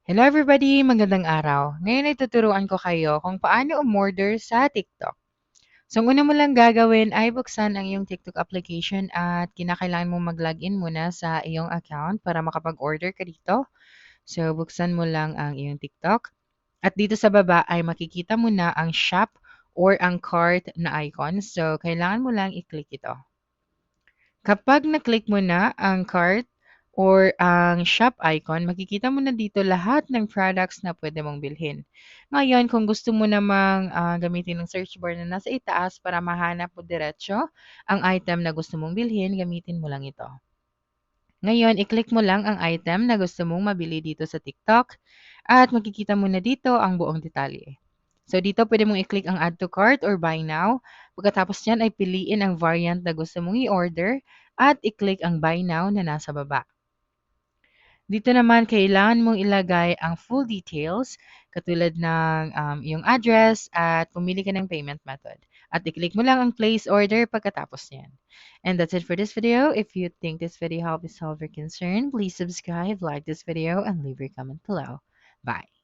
Hello everybody! Magandang araw. Ngayon ay tuturuan ko kayo kung paano umorder sa TikTok. So, ang una mo lang gagawin ay buksan ang iyong TikTok application at kinakailangan mo mag-login muna sa iyong account para makapag-order ka dito. So, buksan mo lang ang iyong TikTok. At dito sa baba ay makikita mo na ang shop or ang cart na icon. So, kailangan mo lang i-click ito. Kapag na-click mo na ang cart or ang shop icon, makikita mo na dito lahat ng products na pwede mong bilhin. Ngayon, kung gusto mo namang gamitin ng search bar na nasa itaas para mahanap mo diretso ang item na gusto mong bilhin, gamitin mo lang ito. Ngayon, i-click mo lang ang item na gusto mong mabili dito sa TikTok at makikita mo na dito ang buong detalye. So, dito pwede mong i-click ang add to cart or buy now. Pagkatapos niyan ay piliin ang variant na gusto mong i-order at i-click ang buy now na nasa baba. Dito naman, kailangan mong ilagay ang full details katulad ng iyong address at pumili ka ng payment method. At i-click mo lang ang place order pagkatapos niyan. And that's it for this video. If you think this video helped you solve your concern, please subscribe, like this video, and leave your comment below. Bye!